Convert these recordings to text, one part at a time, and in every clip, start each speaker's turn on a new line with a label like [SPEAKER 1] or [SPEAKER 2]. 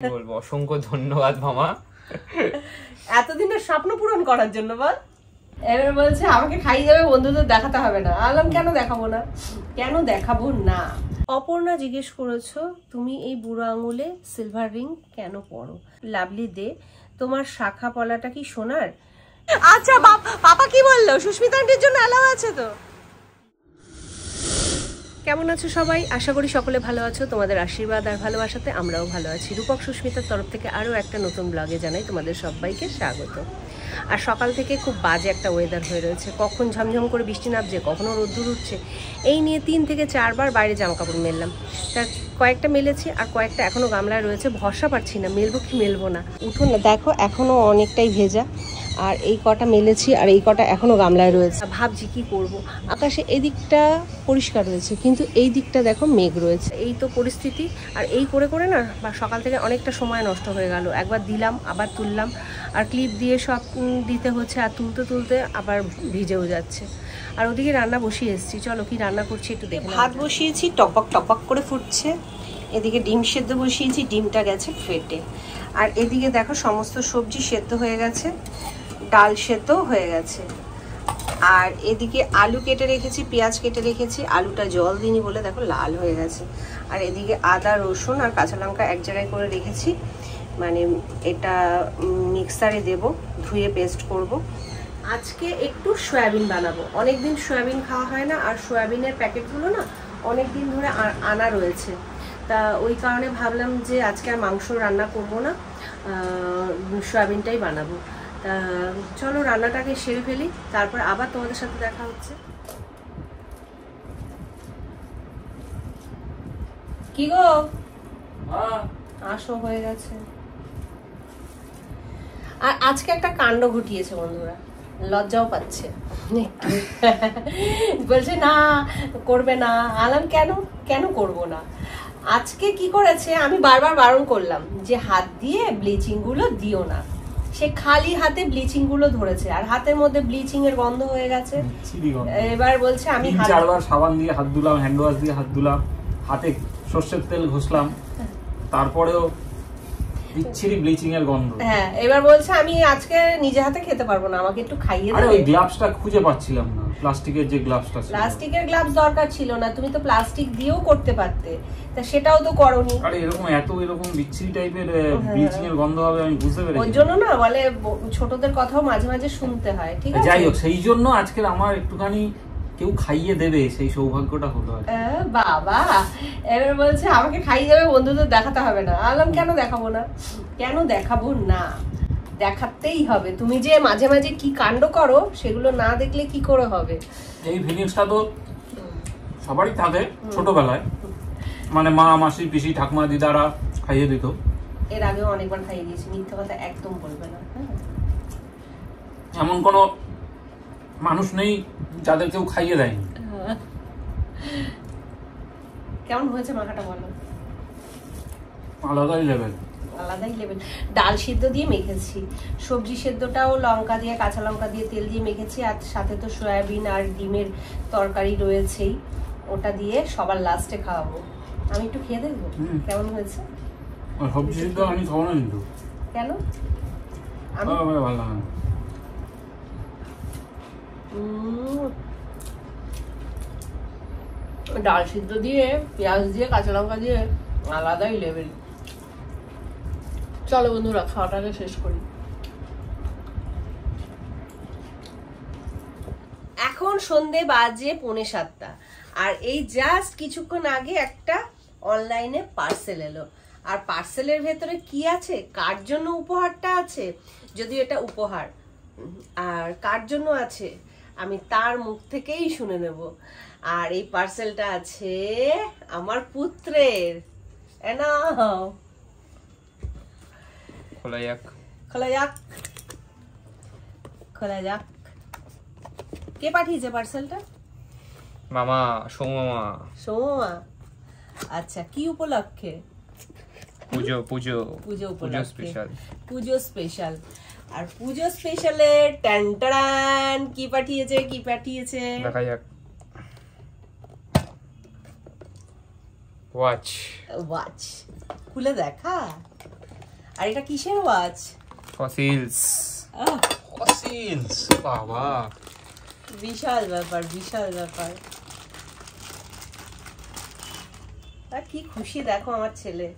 [SPEAKER 1] বলবো অসংখ্য ধন্যবাদ মামা
[SPEAKER 2] এতদিনের স্বপ্ন পূরণ করার জন্য। বল, এবার বলছে আমাকে খাইয়ে দেবে, বন্ধুদের দেখাতে হবে না। আলাম কেন দেখাবো না, কেন দেখাবো না। অপর্ণা জিজ্ঞেস করেছো তুমি এই বুড়ো আঙুলে সিলভার রিং কেন পরো। লাভলি দে, তোমার শাখা পলাটা কি সোনার? আচ্ছা পাপা কি বললো? সুস্মিতা আন্টির জন্য অ্যালাউ আছে তো? কেমন আছো সবাই? আশা করি সকলে ভালো আছো। তোমাদের আশীর্বাদ আর ভালোবাসাতে আমরাও ভালো আছি। রূপক সুস্মিতার তরফ থেকে আরও একটা নতুন ব্লগে জানাই তোমাদের সবাইকে স্বাগত। আর সকাল থেকে খুব বাজে একটা ওয়েদার হয়ে রয়েছে, কখন ঝমঝম করে বৃষ্টি নামছে, কখনো রোদ্দুর উঠছে। এই নিয়ে 3 থেকে 4 বার বাইরে জামা কাপড় মেললাম। তার কয়েকটা মেলেছি আর কয়েকটা এখনও গামলায় রয়েছে। ভরসা পাচ্ছি না মেলবো কি মেলবো না। উঠুন না, দেখো এখনও অনেকটাই ভেজা। আর এই কটা মেলেছি আর এই কটা এখনও গামলায় রয়েছে। ভাবছি কি করব। আকাশে এই দিকটা পরিষ্কার রয়েছে কিন্তু এই দিকটা দেখো মেঘ রয়েছে। এই তো পরিস্থিতি। আর এই করে করে না বা সকাল থেকে অনেকটা সময় নষ্ট হয়ে গেল। একবার দিলাম আবার তুললাম, আর ক্লিপ দিয়ে সব দিতে হচ্ছে, আর তুলতে তুলতে আবার ভিজেও যাচ্ছে। আর ওদিকে রান্না বসিয়ে এসেছি, চলো কি রান্না করছি একটু দেখে। ভাত বসিয়েছি, টপক টপক করে ফুটছে। এদিকে ডিম সেদ্ধ বসিয়েছি, ডিমটা গেছে ফেটে। আর এদিকে দেখো সমস্ত সবজি সেদ্ধ হয়ে গেছে, ডাল সেদ্ধ হয়ে গেছে। আর এদিকে আলু কেটে রেখেছি, পেঁয়াজ কেটে রেখেছি। আলুটা জল দিইনি বলে দেখো লাল হয়ে গেছে। আর এদিকে আদা রসুন আর কাঁচা লঙ্কা এক জায়গায় করে রেখেছি, মানে এটা মিক্সারে দেব, ধুয়ে পেস্ট করব। আজকে একটু সয়াবিন বানাবো। অনেকদিন সয়াবিন খাওয়া হয় না, আর সয়াবিনের প্যাকেটগুলো না অনেক দিন ধরে আনা রয়েছে। তা ওই কারণে ভাবলাম যে আজকে আর মাংস রান্না করব না, সয়াবিনটাই বানাবো। তা চলো রান্নাটাকে সেরে ফেলি, তারপর আবার তোমাদের সাথে দেখা হচ্ছে। কি গো, আসো, হয়ে গেছে। আর আজকে একটা কাণ্ড ঘটিয়েছে বন্ধুরা, লজ্জাও পাচ্ছে। বলছে না করবে না। আলাম কেন কেন করব না। আজকে কি করেছে, আমি বারবার বারণ করলাম যে হাত দিয়ে ব্লিচিং গুলো দিও না। সে খালি হাতে ব্লিচিং গুলো ধরেছে, আর হাতের মধ্যে ব্লিচিং এর গন্ধ হয়ে গেছে। এবার বলছে আমি
[SPEAKER 3] 3-4 বার সাবান দিয়ে হাত ধুলাম, হ্যান্ড ওয়াশ দিয়ে হাত ধুলাম, হাতে সর্ষের তেল ঘষলাম, তারপরেও বিচ্ছিরি ব্লিচিং এর গন্ধ।
[SPEAKER 2] হ্যাঁ, এবার বলছে আমি আজকে নিজে হাতে খেতে পারবো না, আমাকে একটু খাইয়ে দাও।
[SPEAKER 3] আরে ওই গ্লাভসটা খুঁজে পাচ্ছিলাম না, প্লাস্টিকের যে গ্লাভসটা ছিল।
[SPEAKER 2] প্লাস্টিকের গ্লাভস দরকার ছিল না, তুমি তো প্লাস্টিক দিয়েও করতে পারতে, তা সেটাও তো করোনি।
[SPEAKER 3] আরে এরকম বিচ্ছিরি টাইপের ব্লিচিং এর গন্ধ হবে আমি বুঝতে পেরেছি।
[SPEAKER 2] ওই জন্য না বলে ছোটদের কথাও মাঝে মাঝে শুনতে হয়, ঠিক আছে?
[SPEAKER 3] যাই হোক, সেই জন্য আজকে আমার একটুখানি কেউ খাইয়ে দেবে সেই সৌভাগ্যটা হলো।
[SPEAKER 2] বাবা এবার বলছে আমাকে খাইয়ে দেবে, বন্ধুদের দেখাতে হবে না। আলাম কেন দেখাবো না, কেন দেখাবো না, দেখাতেই হবে। তুমি যে মাঝে মাঝে কি কাণ্ড করো সেগুলো না দেখলে কি করে হবে।
[SPEAKER 3] এই ফিলিংসটা তো সবারই থাকে ছোটবেলায়, মানে মা মাসি পিসি ঠাকুমা দিদারা খাইয়ে দিত।
[SPEAKER 2] এর আগেও অনেকবার খাইয়ে দিয়েছি, মিথ্যে কথা একদম বলবে না।
[SPEAKER 3] এমন কোনো মানুষ নেই যাদের কেউ খাইয়ে দেয়নি।
[SPEAKER 2] কেমন হয়েছে মাখাটা বলো?
[SPEAKER 3] আলাদাই লেভেল,
[SPEAKER 2] আলাদাই লেভেল। ডাল সিদ্ধ দিয়ে মেখেছি, সবজি সেদ্ধটাও লঙ্কা দিয়ে, কাঁচা লঙ্কা দিয়ে, তেল দিয়ে মেখেছি। আর সাথে তো সয়াবিন আর ডিমের তরকারি রয়েছেই, ওটা দিয়ে সবার লাস্টে খাওয়াবো। আমি একটু খেয়ে দেখবো কেমন হয়েছে।
[SPEAKER 3] সবজি সিদ্ধ আমি খাবো না কিন্তু।
[SPEAKER 2] কেন?
[SPEAKER 3] আমি ভালো লাগে না।
[SPEAKER 2] ডাল সিদ্ধ দিয়ে, পেঁয়াজ দিয়ে, কাঁচা লঙ্কা দিয়ে আলাদাই লেভেল। চলো বন্ধুরা খাওয়াটাকে শেষ করি। এখন সন্ধে বাজে 6:45, আর এই জাস্ট কিছুক্ষণ আগে একটা অনলাইনে পার্সেল এলো। আর পার্সেলের ভেতরে কি আছে, কার জন্য উপহারটা আছে, যদিও এটা উপহার, আর কার জন্য আছে আমি তার মুখ থেকেই শুনে নেব। আর এই পার্সেলটা আছে আমার পুত্রের।
[SPEAKER 1] খোলা যাক,
[SPEAKER 2] খোলা যাক, খোলা যাক। কে পাঠিয়েছে পার্সেলটা?
[SPEAKER 1] মামা, সৌমামা।
[SPEAKER 2] সৌমামা, আচ্ছা কি উপলক্ষে?
[SPEAKER 1] পুজো
[SPEAKER 2] স্পেশাল। পুজো স্পেশাল। আর পুজো স্পেশালে টান কি পাঠিয়েছে
[SPEAKER 1] দেখা যাক। ওয়াচ
[SPEAKER 2] খুলে দেখা। আর এটা কিসের ওয়াচ?
[SPEAKER 1] ফসিলস।
[SPEAKER 3] ফসিলস, বাবা
[SPEAKER 2] বিশাল ব্যাপার, বিশাল ব্যাপার। কি খুশি দেখো আমার ছেলে।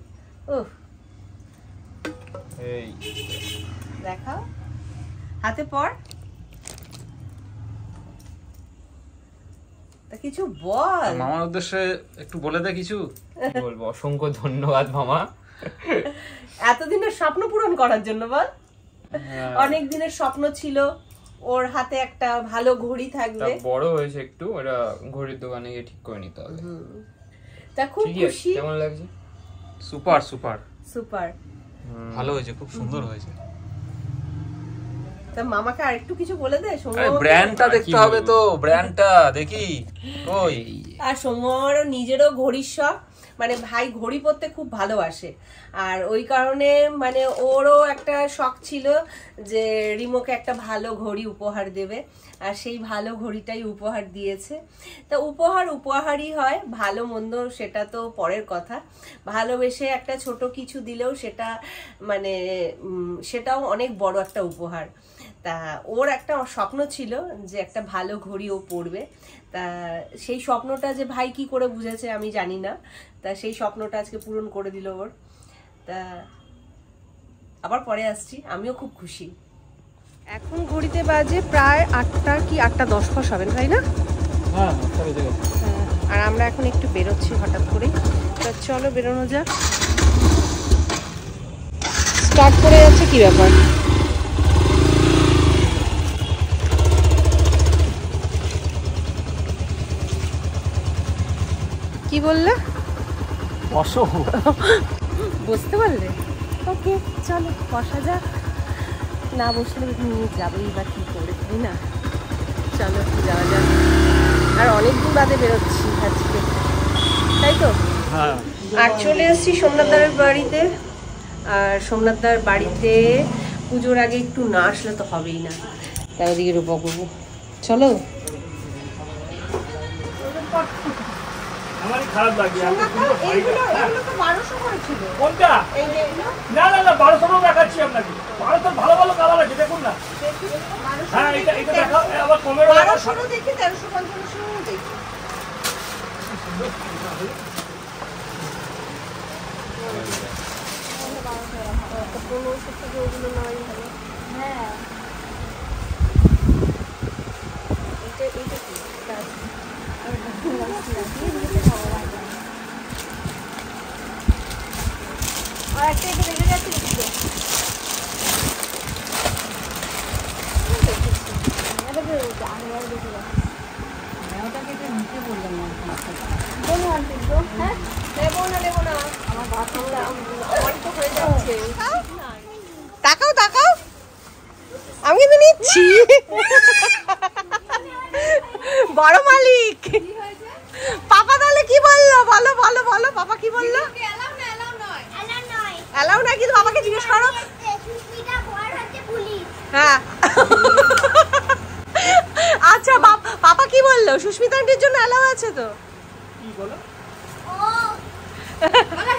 [SPEAKER 2] উফ,
[SPEAKER 1] এই
[SPEAKER 2] দেখাও হাতে পর। তা কিছু বল।
[SPEAKER 3] মামার উদ্দেশ্যে একটু বলে দে কিছু।
[SPEAKER 1] বলবো অসংখ্য ধন্যবাদ মামা,
[SPEAKER 2] এতদিনের স্বপ্ন পূরণ করার জন্য। বল, অনেক দিনের স্বপ্ন ছিল ওর হাতে একটা ভালো ঘড়ি থাকবে।
[SPEAKER 1] বড় হয়েছে একটু, ওটা ঘড়ির দোকানে গিয়ে ঠিক করে নিতে হবে।
[SPEAKER 2] তা খুব খুশি।
[SPEAKER 1] কেমন লাগছে?
[SPEAKER 3] সুপার সুপার
[SPEAKER 2] সুপার,
[SPEAKER 3] ভালো হয়েছে, খুব সুন্দর হয়েছে।
[SPEAKER 2] তা মামাকে আরেকটু কিছু বলে দে।
[SPEAKER 3] ব্র্যান্ডটা দেখতে হবে তো, ব্র্যান্ডটা দেখি কই। আর
[SPEAKER 2] সোমারও নিজেরও ঘড়ির শখ, মানে ভাই ঘড়ি পরতে খুব ভালোবাসে, আর ওই কারণে মানে ওরও একটা শখ ছিল যে রিমোকে একটা ভালো ঘড়ি উপহার দেবে, আর সেই ভালো ঘড়িটাই উপহার দিয়েছে। তা উপহারই হয়, ভালো মন্দ সেটা তো পরের কথা। ভালোবেসে একটা ছোট কিছু দিলেও সেটা মানে সেটাও অনেক বড় একটা উপহার। তা ওর একটা স্বপ্ন ছিল যে একটা ভালো ঘড়ি ও পরবে। তা সেই স্বপ্নটা যে ভাই কি করে বুঝেছে আমি জানি না, তা সেই স্বপ্নটা আজকে পূরণ করে দিল ওর। তা আবার পরে আসছি, আমিও খুব খুশি। এখন ঘড়িতে বাজে প্রায় 8টা কি 8:10 হবে, তাই না?
[SPEAKER 3] হ্যাঁ,
[SPEAKER 2] আর আমরা এখন একটু বেরোচ্ছি হঠাৎ করে। তা চলো বেরোনো যাক। স্টার্ট করে যাচ্ছে, কি ব্যাপার? কি বললে?
[SPEAKER 3] বসো।
[SPEAKER 2] বুঝতে পারলে? ওকে চলো বসা যাক। না বসলে নিয়ে যাবোই বা কি করে, তাই না? চলো যাওয়া যাক। আর অনেকদিন বাদে বেরোচ্ছি আজকে, তাই তো?
[SPEAKER 3] হ্যাঁ।
[SPEAKER 2] আর চলে এসেছি সোমনাথদারের বাড়িতে। আর সোমনাথদার বাড়িতে পুজোর আগে একটু না আসলে তো হবেই না। তাই ওদিকে রূপা করবো, চলো।
[SPEAKER 3] আমারই খারাপ লাগে।
[SPEAKER 2] এগুলো তো 1200 করে ছিল।
[SPEAKER 3] কোনটা?
[SPEAKER 2] এই যে এগুলো
[SPEAKER 3] না 1200 দেখাচ্ছি আপনাকে। 1200 ভালো ভালো কালার আছে, দেখুন না। হ্যাঁ, এটা দেখাও, আবার কমের
[SPEAKER 2] 1200 দেখি, 1350 দেখি। তাকাও তাকাও, আমি তো নিচ্ছি। বড় মালিক পাপা তাহলে কি বললো? বলো বলো বলো, পাপা কি বললো? অ্যালাউ না, কিন্তু বাবাকে জিজ্ঞেস করো। হ্যাঁ আচ্ছা, পাপা কি বললো? সুস্মিতা আন্টির জন্য অ্যালাউ আছে তো?
[SPEAKER 3] কি বলো?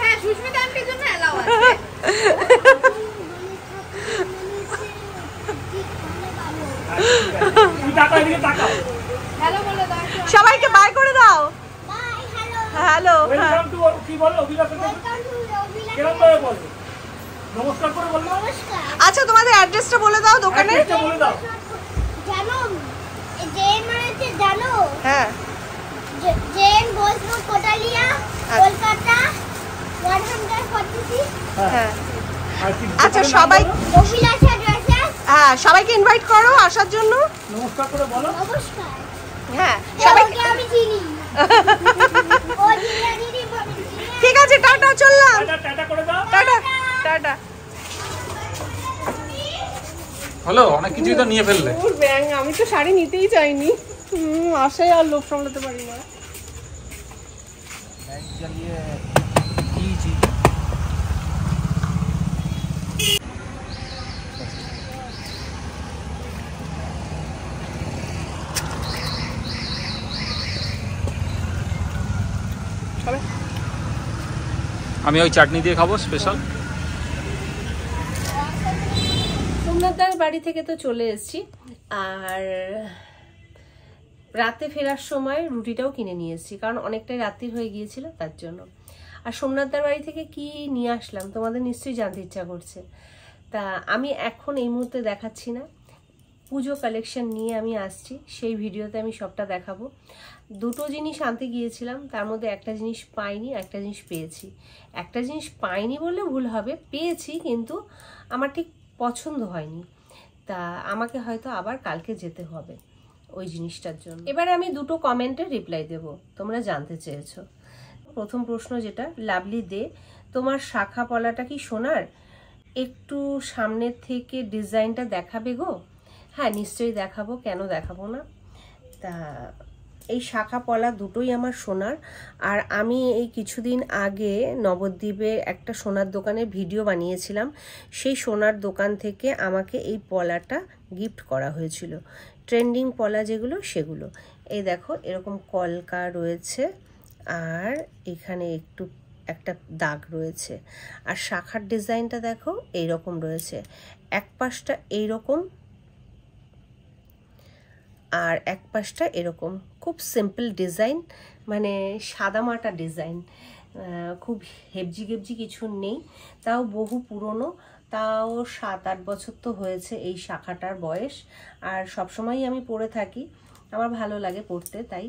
[SPEAKER 4] হ্যাঁ, সুস্মিতা আন্টির জন্য অ্যালাউ আছে।
[SPEAKER 2] সবাইকে বাই করে দাও। হ্যালো,
[SPEAKER 3] কি বলো? কেমন ভাবে বলো? নমস্কার করে বলো।
[SPEAKER 2] আচ্ছা তোমাদের অ্যাড্রেসটা বলে দাও দোকানের।
[SPEAKER 3] বলে দাও।
[SPEAKER 4] জানো জেন মানে জানো?
[SPEAKER 2] হ্যাঁ,
[SPEAKER 4] জেন বৈষ্ণব কোটালিয়া, কলকাতা 146।
[SPEAKER 2] হ্যাঁ। আচ্ছা সবাই
[SPEAKER 4] অভিলাষা ড্রেসেস।
[SPEAKER 2] হ্যাঁ, সবাইকে ইনভাইট করো আসার জন্য।
[SPEAKER 3] নমস্কার করে বলো।
[SPEAKER 4] নমস্কার।
[SPEAKER 2] হ্যাঁ,
[SPEAKER 4] সবাইকে আমি চিনি। ও দিদি
[SPEAKER 2] ঠিক আছে, টাটা, চললাম।
[SPEAKER 3] টাটা করে দাও।
[SPEAKER 2] Tata tata.
[SPEAKER 3] হলো, অনেক কিছুই তো নিয়ে ফেললে।
[SPEAKER 2] ব্যাং, আমি তো শাড়ি নিতেই চাইনি, আশায় আর লোভ সামলাতে পারি না।
[SPEAKER 3] আমি ওই চাটনি দিয়ে খাবো স্পেশাল।
[SPEAKER 2] সোমনাথদার বাড়ি থেকে তো চলে এসেছি, আর রাতে ফেরার সময় রুটিটাও কিনে নিয়ে এসেছি, কারণ অনেকটাই রাত্রির হয়ে গিয়েছিল তার জন্য। আর সোমনাথদার বাড়ি থেকে কি নিয়ে আসলাম তোমাদের নিশ্চয়ই জানতে ইচ্ছা করছে। তা আমি এখন এই মুহূর্তে দেখাচ্ছি না, পুজো কালেকশন নিয়ে আমি আসছি, সেই ভিডিওতে আমি সবটা দেখাবো। দুটো জিনিস আনতে গিয়েছিলাম, তার মধ্যে একটা জিনিস পাইনি, একটা জিনিস পেয়েছি। একটা জিনিস পাইনি বললে ভুল হবে, পেয়েছি কিন্তু আমার ঠিক পছন্দ হয়নি, তা আমাকে হয়তো আবার কালকে যেতে হবে ওই জিনিসটার জন্য। এবারে আমি দুটো কমেন্টের রিপ্লাই দেব, তোমরা জানতে চেয়েছো। প্রথম প্রশ্ন যেটা, লাভলি দে, তোমার শাখা পলাটা কি সোনার? একটু সামনের থেকে ডিজাইনটা দেখাবে গো? হ্যাঁ নিশ্চয়ই দেখাবো, কেন দেখাবো না। তা এই শাখা পলা দুটোই আমার সোনার। আর আমি এই কিছুদিন আগে নবদ্বীপে একটা সোনার দোকানের ভিডিও বানিয়েছিলাম, সেই সোনার দোকান থেকে আমাকে এই পলাটা গিফট করা হয়েছিল, ট্রেন্ডিং পলা যেগুলো সেগুলো। এই দেখো এরকম কলকা রয়েছে, আর এখানে একটু একটা দাগ রয়েছে, আর শাখার ডিজাইনটা দেখো এইরকম রয়েছে, এক পাশটা এইরকম আর এক পাশটা এরকম, খুব সিম্পল ডিজাইন, মানে সাদামাটা ডিজাইন, খুব হেবজি গেবজি কিছু নেই, তাও বহু পুরনো, তাও 7-8 বছর তো হয়েছে এই শাখাটার বয়স। আর সবসময়ই আমি পরে থাকি, আমার ভালো লাগে পরতে। তাই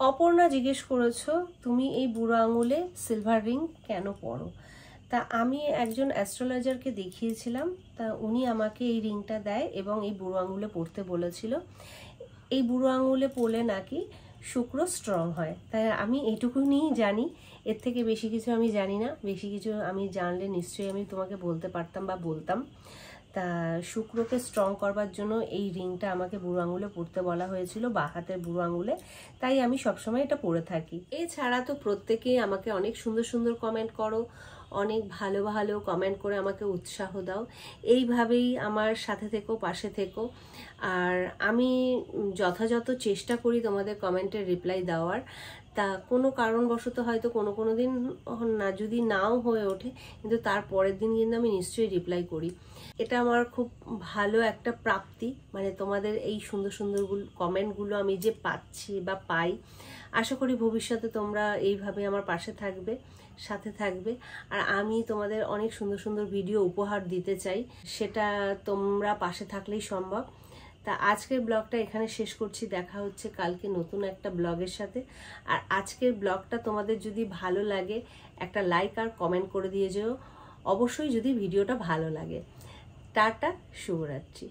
[SPEAKER 2] অপর্ণা জিজ্ঞেস করেছো তুমি এই বুড়ো আঙুলে সিলভার রিং কেন পরো? তা আমি একজন অ্যাস্ট্রোলজারকে দেখিয়েছিলাম, তা উনি আমাকে এই রিংটা দেয় এবং এই বুড়ো আঙুলে পরতে বলেছিল। এই বুড়ো আঙুলে পরলে নাকি শুক্র স্ট্রং হয়, তাই আমি এইটুকুনি জানি, এর থেকে বেশি কিছু আমি জানি না। বেশি কিছু আমি জানলে নিশ্চয়ই আমি তোমাকে বলতে পারতাম বা বলতাম। তা শুক্রকে স্ট্রং করবার জন্য এই রিংটা আমাকে বুড়ো আঙুলে পরতে বলা হয়েছিল, বা হাতের বুড়ো আঙুলে, তাই আমি সবসময় এটা পরে থাকি। এছাড়া তো প্রত্যেকেই আমাকে অনেক সুন্দর সুন্দর কমেন্ট করো, অনেক ভালো ভালো কমেন্ট করে আমাকে উৎসাহ দাও। এইভাবেই আমার সাথে থেকো, পাশে থেকো। আর আমি যথাযথ চেষ্টা করি তোমাদের কমেন্টের রিপ্লাই দেওয়ার। তা কোনো কারণবশত হয়তো কোনো দিন না, যদি নাও হয়ে ওঠে, কিন্তু তার পরের দিন কিন্তু আমি নিশ্চয়ই রিপ্লাই করি। এটা আমার খুব ভালো একটা প্রাপ্তি, মানে তোমাদের এই সুন্দর সুন্দর কমেন্টগুলো আমি যে পাচ্ছি বা পাই। আশা করি ভবিষ্যতে তোমরা এইভাবে আমার পাশে থাকবে, সাথে থাকবে, আর আমি তোমাদের অনেক সুন্দর সুন্দর ভিডিও উপহার দিতে চাই, সেটা তোমরা পাশে থাকলেই সম্ভব। তা আজকের ব্লগটা এখানে শেষ করছি, দেখা হচ্ছে কালকে নতুন একটা ব্লগের সাথে। আর আজকের ব্লগটা তোমাদের যদি ভালো লাগে একটা লাইক আর কমেন্ট করে দিয়ে যেও অবশ্যই, যদি ভিডিওটা ভালো লাগে। টাটা, শুভরাত্রি।